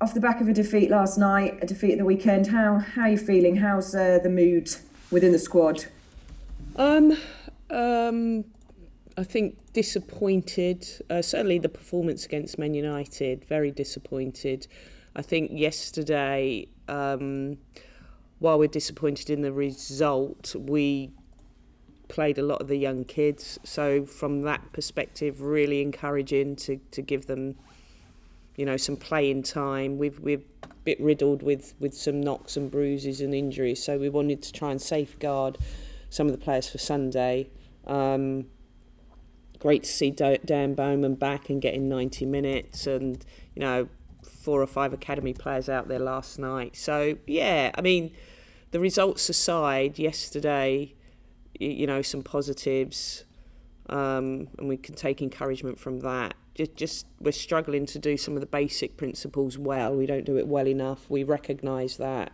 Off the back of a defeat last night, a defeat at the weekend, how are you feeling? How's the mood within the squad? Um, um, I think disappointed. Certainly the performance against Man United, very disappointed. I think yesterday, while we're disappointed in the result, we played a lot of the young kids. So from that perspective, really encouraging to give them, some playing time. We're a bit riddled with some knocks and bruises and injuries, so we wanted to try and safeguard some of the players for Sunday. Great to see Dan Bowman back and getting 90 minutes, and 4 or 5 academy players out there last night. So yeah, I mean, the results aside, yesterday, some positives, and we can take encouragement from that. Just we're struggling to do some of the basic principles well. We don't do it well enough. We recognise that.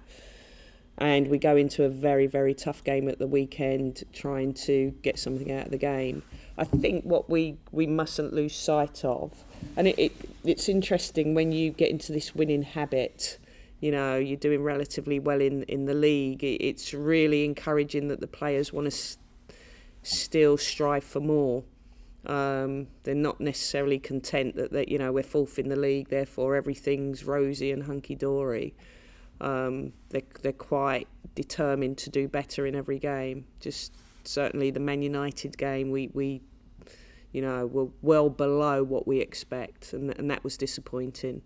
And we go into a very, very tough game at the weekend trying to get something out of the game. I think what we mustn't lose sight of, and it's interesting when you get into this winning habit, you're doing relatively well in the league. It's really encouraging that the players want to still strive for more. They're not necessarily content that we're fourth in the league, therefore everything's rosy and hunky-dory. They're quite determined to do better in every game. Just certainly the Man United game, we were well below what we expect, and that was disappointing.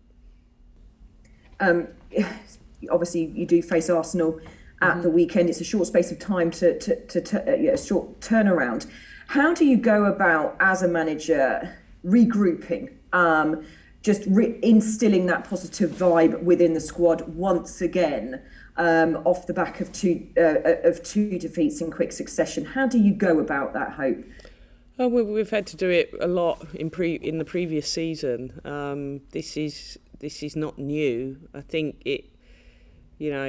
Obviously, you do face Arsenal at the weekend. It's a short space of time a short turnaround. How do you go about, as a manager, regrouping, instilling that positive vibe within the squad once again, off the back of two defeats in quick succession? How do you go about that, Hope? Oh, well, we've had to do it a lot in the previous season. This is not new. I think it,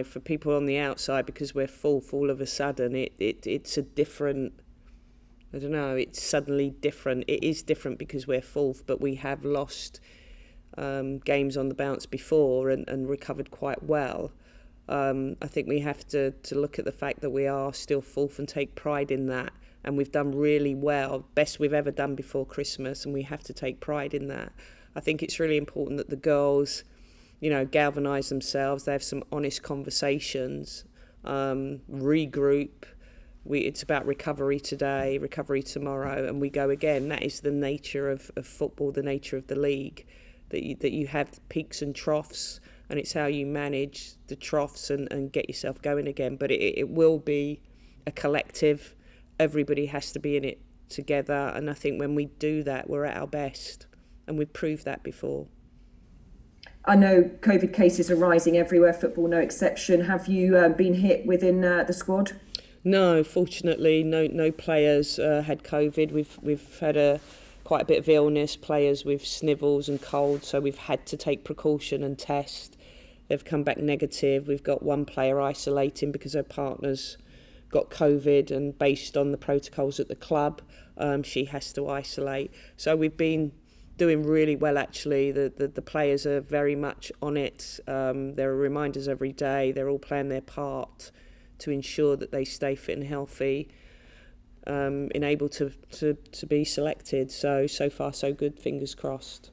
for people on the outside, because we're fourth all of a sudden, it's a different. I don't know. It's suddenly different. It is different because we're fourth, but we have lost games on the bounce before and recovered quite well. I think we have to look at the fact that we are still fourth and take pride in that. And we've done really well, best we've ever done before Christmas, and we have to take pride in that. I think it's really important that the girls, galvanise themselves. They have some honest conversations, regroup. It's about recovery today, recovery tomorrow, and we go again. That is the nature of football, the nature of the league, that you have peaks and troughs, and it's how you manage the troughs and get yourself going again. But it will be a collective. Everybody has to be in it together, and I think when we do that, we're at our best, and we've proved that before. I know COVID cases are rising everywhere, football no exception. Have you been hit within the squad? No, fortunately, no players had COVID. We've had quite a bit of illness, players with snivels and colds, so we've had to take precaution and test. They've come back negative. We've got one player isolating because her partner's got COVID, and based on the protocols at the club, she has to isolate. So we've been doing really well, actually. The players are very much on it. There are reminders every day. They're all playing their part to ensure that they stay fit and healthy, and able to be selected. So far so good, fingers crossed.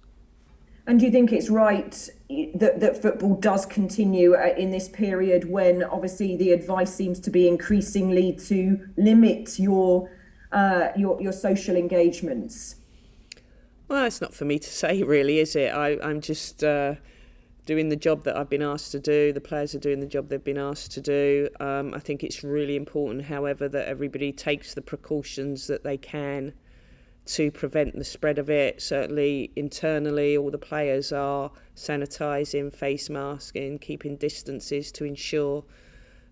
And do you think it's right that football does continue in this period when obviously the advice seems to be increasingly to limit your social engagements? Well, it's not for me to say, really, is it? I'm just doing the job that I've been asked to do. The players are doing the job they've been asked to do. I think it's really important, however, that everybody takes the precautions that they can to prevent the spread of it. Certainly internally, all the players are sanitising, face masking, keeping distances to ensure,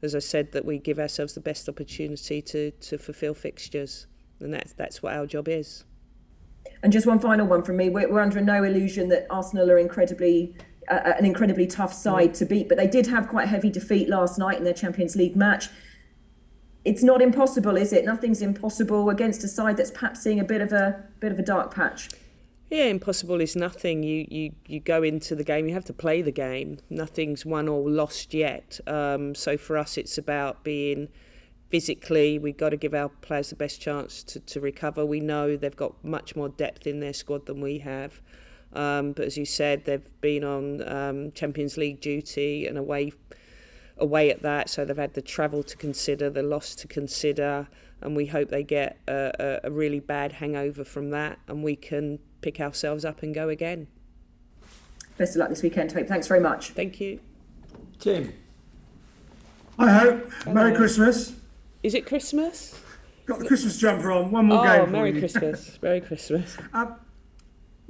as I said, that we give ourselves the best opportunity to fulfil fixtures. And that's what our job is. And just one final one from me. We're under no illusion that Arsenal are an incredibly tough side to beat, but they did have quite a heavy defeat last night in their Champions League match. It's not impossible, is it? Nothing's impossible against a side that's perhaps seeing a bit of a dark patch. Yeah, impossible is nothing. You go into the game, you have to play the game. Nothing's won or lost yet. So for us, it's about being physically, we've got to give our players the best chance to recover. We know they've got much more depth in their squad than we have. But as you said, they've been on Champions League duty and away at that, so they've had the travel to consider, the loss to consider, and we hope they get a really bad hangover from that and we can pick ourselves up and go again. Best of luck this weekend, Hope. Thanks very much. Thank you. Tim. Hi, Hope. Hello. Merry Christmas. Is it Christmas? Got the Christmas jumper on. One more game for Merry you. Christmas. Merry Christmas.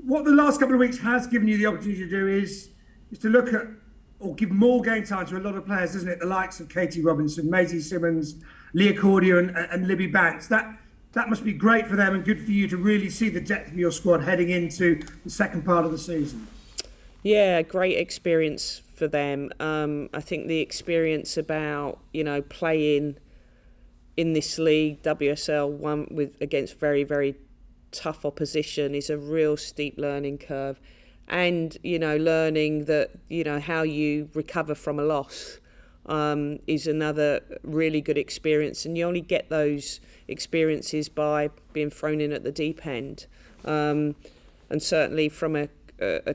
What the last couple of weeks has given you the opportunity to do is to look at or give more game time to a lot of players, doesn't it? The likes of Katie Robinson, Maisie Simmons, Leah Cordier and Libby Banks. That must be great for them and good for you to really see the depth of your squad heading into the second part of the season. Yeah, great experience for them. I think the experience about, playing in this league, WSL, against very, very tough opposition is a real steep learning curve. And, learning that, how you recover from a loss is another really good experience. And you only get those experiences by being thrown in at the deep end. And certainly from a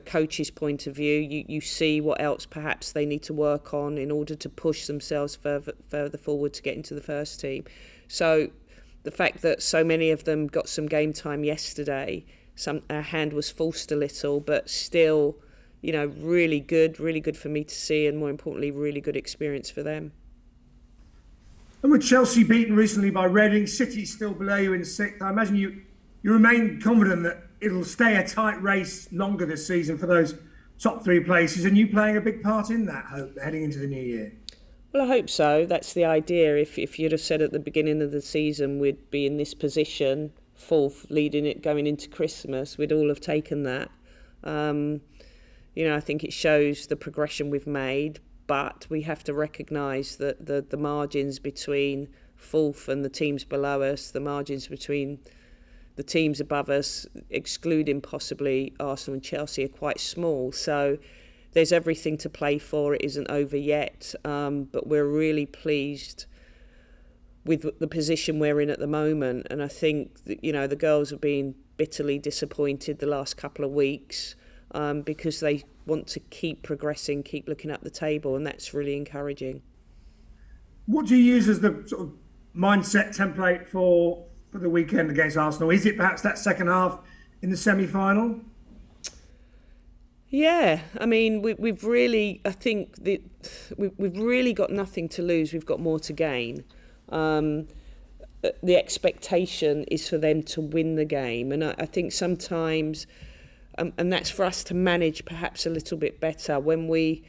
coach's point of view, you see what else perhaps they need to work on in order to push themselves further forward to get into the first team. So the fact that so many of them got some game time yesterday, our hand was forced a little, but still, really good for me to see, and more importantly, really good experience for them. And with Chelsea beaten recently by Reading, City still below you in sixth, I imagine you remain confident that it'll stay a tight race longer this season for those top three places, and you playing a big part in that, Hope, heading into the new year. Well, I hope so. That's the idea. If you'd have said at the beginning of the season we'd be in this position, fourth, going into Christmas, we'd all have taken that. I think it shows the progression we've made, but we have to recognise that the margins between fourth and the teams below us, the margins between the teams above us, excluding possibly Arsenal and Chelsea, are quite small. So there's everything to play for. It isn't over yet, but we're really pleased with the position we're in at the moment. And I think that, the girls have been bitterly disappointed the last couple of weeks because they want to keep progressing, keep looking up the table, and that's really encouraging. What do you use as the sort of mindset template for the weekend against Arsenal? Is it perhaps that second half in the semi-final? Yeah, I mean, we've really got nothing to lose. We've got more to gain. The expectation is for them to win the game, and I think sometimes, and that's for us to manage perhaps a little bit better. When we're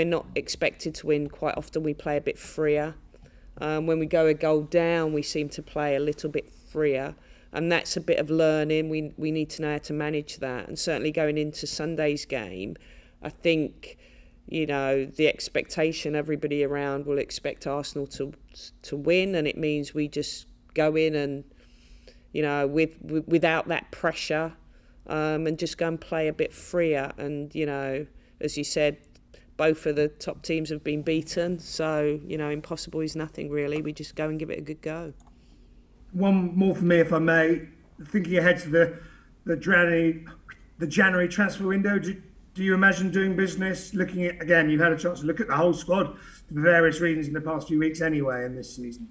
not expected to win, quite often we play a bit freer. When we go a goal down, we seem to play a little bit freer. And that's a bit of learning. We need to know how to manage that. And certainly going into Sunday's game, I think, the expectation, everybody around will expect Arsenal to win. And it means we just go in and, without that pressure, and just go and play a bit freer. And, as you said, both of the top teams have been beaten. So, impossible is nothing really. We just go and give it a good go. One more for me, if I may. Thinking ahead to the January transfer window, do you imagine doing business? Looking at, again, you've had a chance to look at the whole squad for various reasons in the past few weeks anyway in this season.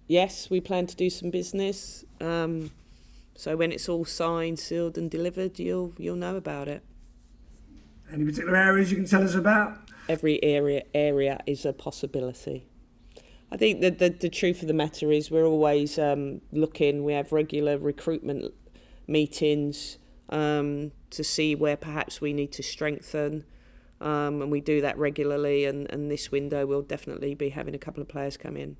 Yes, we plan to do some business. So when it's all signed, sealed and delivered, you'll know about it. Any particular areas you can tell us about? Every area is a possibility. I think that the truth of the matter is we're always looking. We have regular recruitment meetings to see where perhaps we need to strengthen, and we do that regularly. And this window we'll definitely be having a couple of players come in.